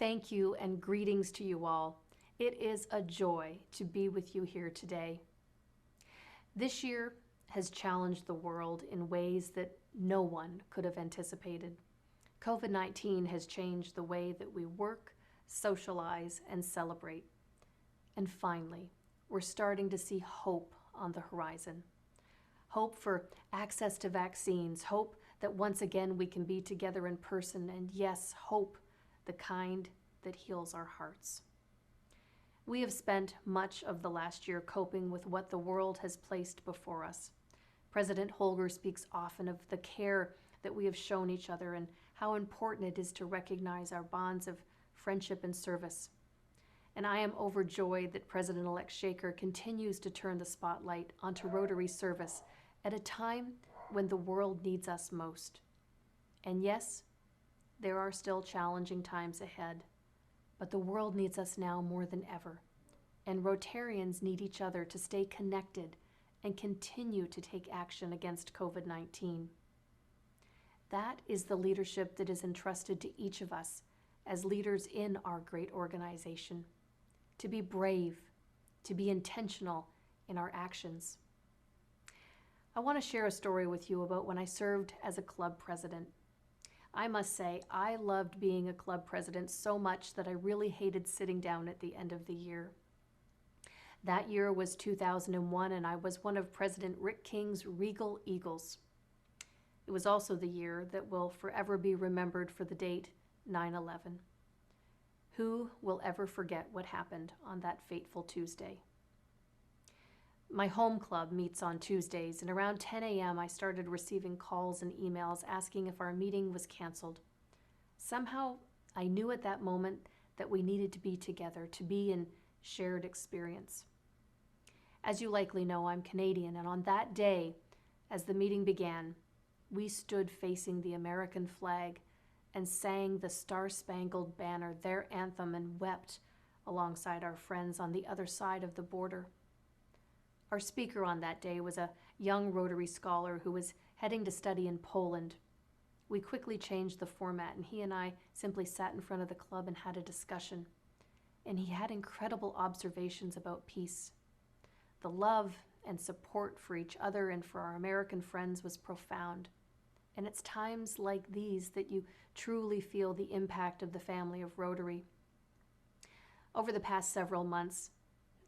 Thank you and greetings to you all. It is a joy to be with you here today. This year has challenged the world in ways that no one could have anticipated. COVID-19 has changed the way that we work, socialize, and celebrate. And finally, we're starting to see hope on the horizon. Hope for access to vaccines, hope that once again we can be together in person, and yes, hope, the kind that heals our hearts. We have spent much of the last year coping with what the world has placed before us. President Holger speaks often of the care that we have shown each other and how important it is to recognize our bonds of friendship and service. And I am overjoyed that President-elect Shaker continues to turn the spotlight onto Rotary service at a time when the world needs us most. And yes, there are still challenging times ahead, but the world needs us now more than ever, and Rotarians need each other to stay connected and continue to take action against COVID-19. That is the leadership that is entrusted to each of us as leaders in our great organization, to be brave, to be intentional in our actions. I want to share a story with you about when I served as a club president. I must say, I loved being a club president so much that I really hated sitting down at the end of the year. That year was 2001, and I was one of President Rick King's Regal Eagles. It was also the year that will forever be remembered for the date 9/11. Who will ever forget what happened on that fateful Tuesday? My home club meets on Tuesdays, and around 10 a.m. I started receiving calls and emails asking if our meeting was canceled. Somehow, I knew at that moment that we needed to be together, to be in shared experience. As you likely know, I'm Canadian, and on that day, as the meeting began, we stood facing the American flag and sang the Star-Spangled Banner, their anthem, and wept alongside our friends on the other side of the border. Our speaker on that day was a young Rotary scholar who was heading to study in Poland. We quickly changed the format, and he and I simply sat in front of the club and had a discussion. And he had incredible observations about peace. The love and support for each other and for our American friends was profound. And it's times like these that you truly feel the impact of the family of Rotary. Over the past several months,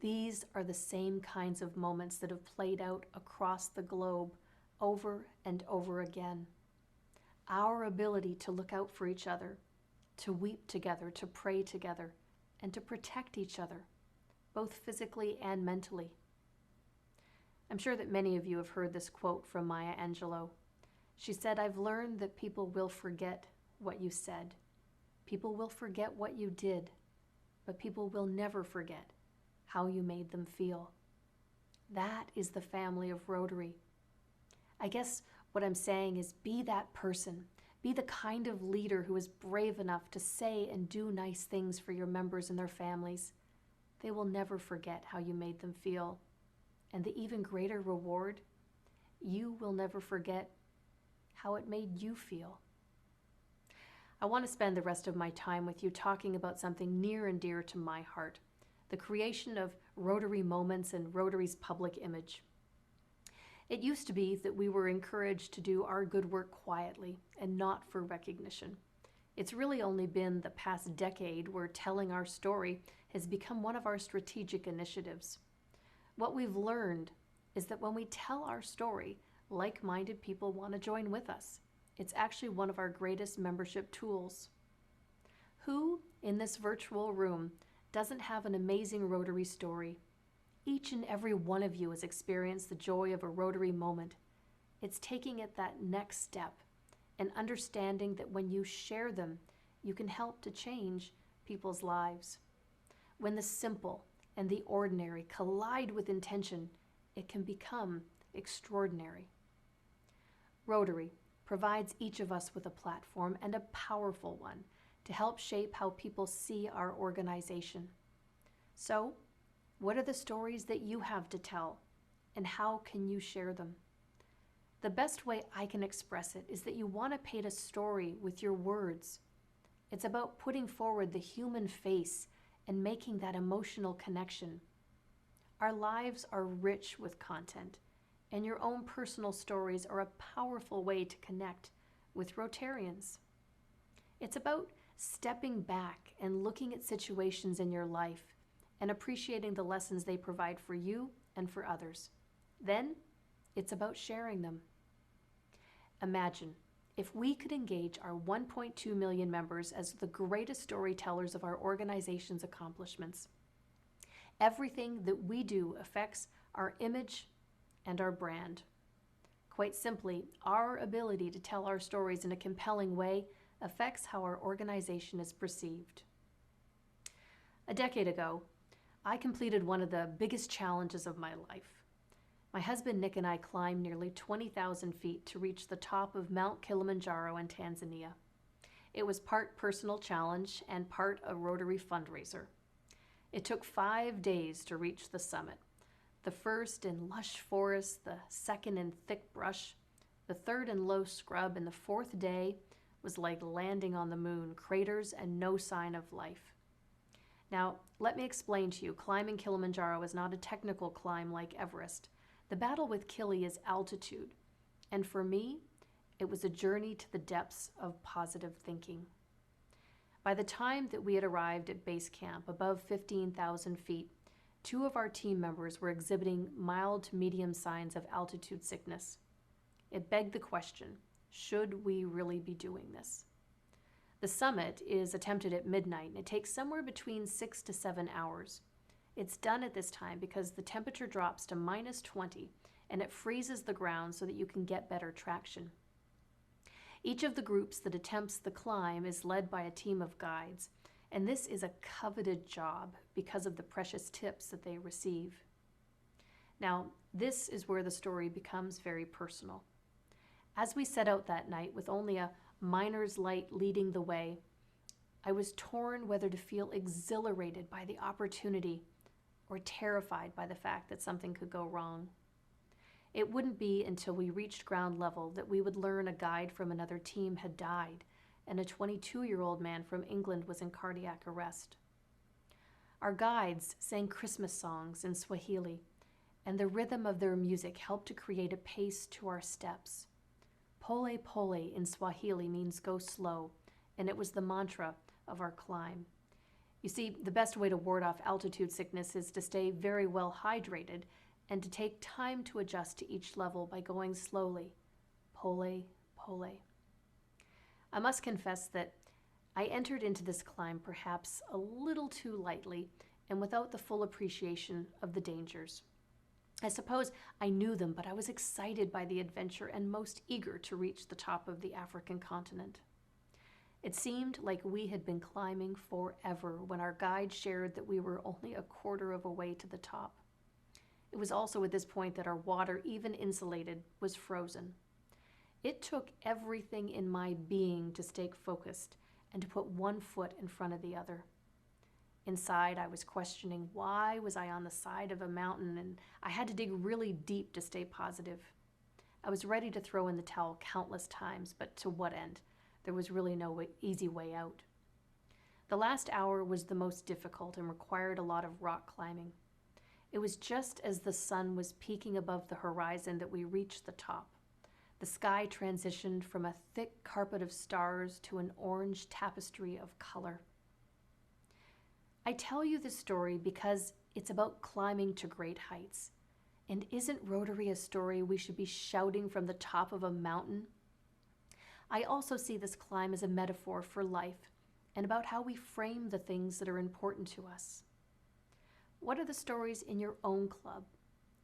these are the same kinds of moments that have played out across the globe over and over again. Our ability to look out for each other, to weep together, to pray together, and to protect each other, both physically and mentally. I'm sure that many of you have heard this quote from Maya Angelou. She said, "I've learned that people will forget what you said. People will forget what you did, but people will never forget how you made them feel." That is the family of Rotary. I guess what I'm saying is be that person. Be the kind of leader who is brave enough to say and do nice things for your members and their families. They will never forget how you made them feel. And the even greater reward, you will never forget how it made you feel. I want to spend the rest of my time with you talking about something near and dear to my heart, the creation of Rotary moments and Rotary's public image. It used to be that we were encouraged to do our good work quietly and not for recognition. It's really only been the past decade where telling our story has become one of our strategic initiatives. What we've learned is that when we tell our story, like-minded people want to join with us. It's actually one of our greatest membership tools. Who in this virtual room doesn't have an amazing Rotary story? Each and every one of you has experienced the joy of a Rotary moment. It's taking it that next step and understanding that when you share them, you can help to change people's lives. When the simple and the ordinary collide with intention, it can become extraordinary. Rotary provides each of us with a platform, and a powerful one, to help shape how people see our organization. So, what are the stories that you have to tell, and how can you share them? The best way I can express it is that you want to paint a story with your words. It's about putting forward the human face and making that emotional connection. Our lives are rich with content, and your own personal stories are a powerful way to connect with Rotarians. It's about stepping back and looking at situations in your life and appreciating the lessons they provide for you and for others. Then, it's about sharing them. Imagine if we could engage our 1.2 million members as the greatest storytellers of our organization's accomplishments. Everything that we do affects our image and our brand. Quite simply, our ability to tell our stories in a compelling way affects how our organization is perceived. A decade ago, I completed one of the biggest challenges of my life. My husband Nick and I climbed nearly 20,000 feet to reach the top of Mount Kilimanjaro in Tanzania. It was part personal challenge and part a Rotary fundraiser. It took 5 days to reach the summit. The first in lush forest, the second in thick brush, the third in low scrub, and the fourth day was like landing on the moon, craters and no sign of life. Now, let me explain to you, climbing Kilimanjaro is not a technical climb like Everest. The battle with Kili is altitude, and for me, it was a journey to the depths of positive thinking. By the time that we had arrived at base camp above 15,000 feet, 2 of our team members were exhibiting mild to medium signs of altitude sickness. It begged the question, should we really be doing this? The summit is attempted at midnight, and it takes somewhere between 6 to 7 hours. It's done at this time because the temperature drops to -20 and it freezes the ground so that you can get better traction. Each of the groups that attempts the climb is led by a team of guides, and this is a coveted job because of the precious tips that they receive. Now, this is where the story becomes very personal. As we set out that night with only a miner's light leading the way, I was torn whether to feel exhilarated by the opportunity or terrified by the fact that something could go wrong. It wouldn't be until we reached ground level that we would learn a guide from another team had died and a 22-year-old man from England was in cardiac arrest. Our guides sang Christmas songs in Swahili, and the rhythm of their music helped to create a pace to our steps. Pole pole in Swahili means go slow, and it was the mantra of our climb. You see, the best way to ward off altitude sickness is to stay very well hydrated and to take time to adjust to each level by going slowly. Pole, pole. I must confess that I entered into this climb perhaps a little too lightly and without the full appreciation of the dangers. I suppose I knew them, but I was excited by the adventure and most eager to reach the top of the African continent. It seemed like we had been climbing forever when our guide shared that we were only a quarter of a way to the top. It was also at this point that our water, even insulated, was frozen. It took everything in my being to stay focused and to put one foot in front of the other. Inside, I was questioning why was I on the side of a mountain, and I had to dig really deep to stay positive. I was ready to throw in the towel countless times, but to what end? There was really no easy way out. The last hour was the most difficult and required a lot of rock climbing. It was just as the sun was peaking above the horizon that we reached the top. The sky transitioned from a thick carpet of stars to an orange tapestry of color. I tell you this story because it's about climbing to great heights. And isn't Rotary a story we should be shouting from the top of a mountain? I also see this climb as a metaphor for life and about how we frame the things that are important to us. What are the stories in your own club,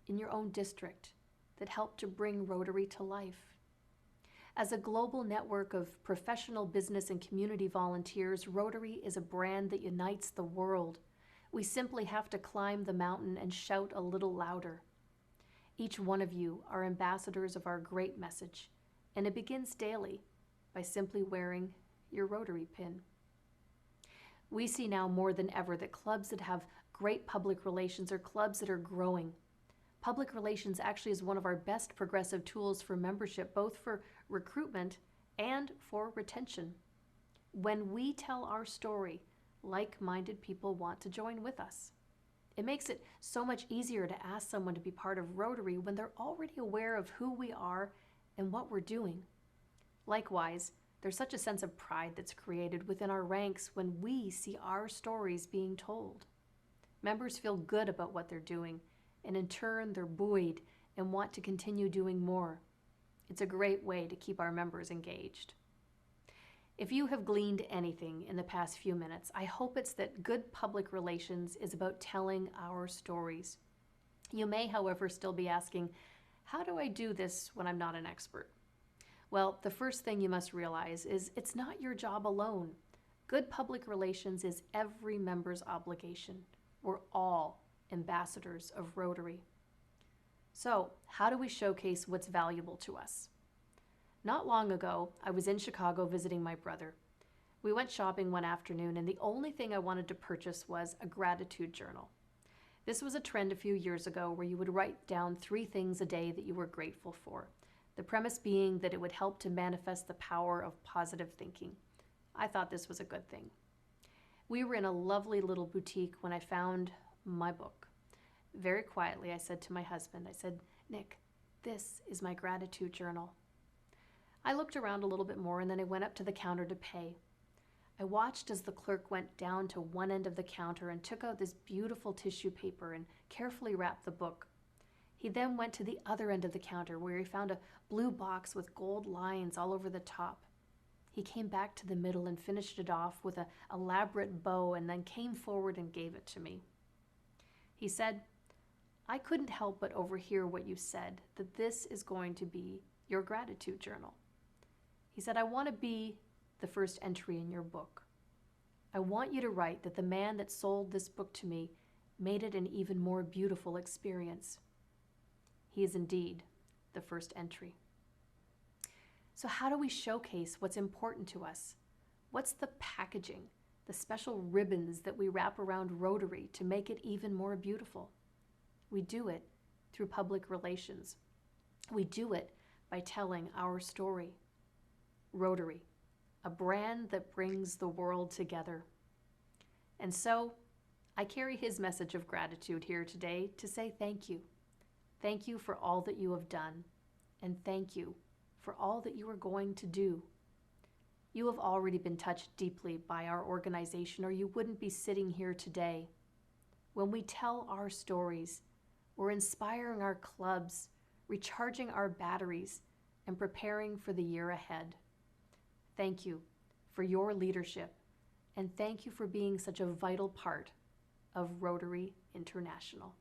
in your own district, that help to bring Rotary to life? As a global network of professional business and community volunteers, Rotary is a brand that unites the world. We simply have to climb the mountain and shout a little louder. Each one of you are ambassadors of our great message, and it begins daily by simply wearing your Rotary pin. We see now more than ever that clubs that have great public relations are clubs that are growing. Public relations actually is one of our best progressive tools for membership, both for recruitment and for retention. When we tell our story, like-minded people want to join with us. It makes it so much easier to ask someone to be part of Rotary when they're already aware of who we are and what we're doing. Likewise, there's such a sense of pride that's created within our ranks when we see our stories being told. Members feel good about what they're doing, and in turn, they're buoyed and want to continue doing more. It's a great way to keep our members engaged. If you have gleaned anything in the past few minutes, I hope it's that good public relations is about telling our stories. You may, however, still be asking, how do I do this when I'm not an expert? Well, the first thing you must realize is it's not your job alone. Good public relations is every member's obligation. We're all ambassadors of Rotary. So, how do we showcase what's valuable to us? Not long ago, I was in Chicago visiting my brother. We went shopping one afternoon, and the only thing I wanted to purchase was a gratitude journal. This was a trend a few years ago where you would write down 3 things a day that you were grateful for. The premise being that it would help to manifest the power of positive thinking. I thought this was a good thing. We were in a lovely little boutique when I found my book. Very quietly, I said to my husband, Nick, this is my gratitude journal. I looked around a little bit more and then I went up to the counter to pay. I watched as the clerk went down to one end of the counter and took out this beautiful tissue paper and carefully wrapped the book. He then went to the other end of the counter where he found a blue box with gold lines all over the top. He came back to the middle and finished it off with an elaborate bow and then came forward and gave it to me. He said, I couldn't help but overhear what you said, that this is going to be your gratitude journal. He said, I want to be the first entry in your book. I want you to write that the man that sold this book to me made it an even more beautiful experience. He is indeed the first entry. So how do we showcase what's important to us? What's the packaging, the special ribbons that we wrap around Rotary to make it even more beautiful? We do it through public relations. We do it by telling our story. Rotary, a brand that brings the world together. And so, I carry his message of gratitude here today to say thank you. Thank you for all that you have done, and thank you for all that you are going to do. You have already been touched deeply by our organization, or you wouldn't be sitting here today. When we tell our stories, we're inspiring our clubs, recharging our batteries, and preparing for the year ahead. Thank you for your leadership, and thank you for being such a vital part of Rotary International.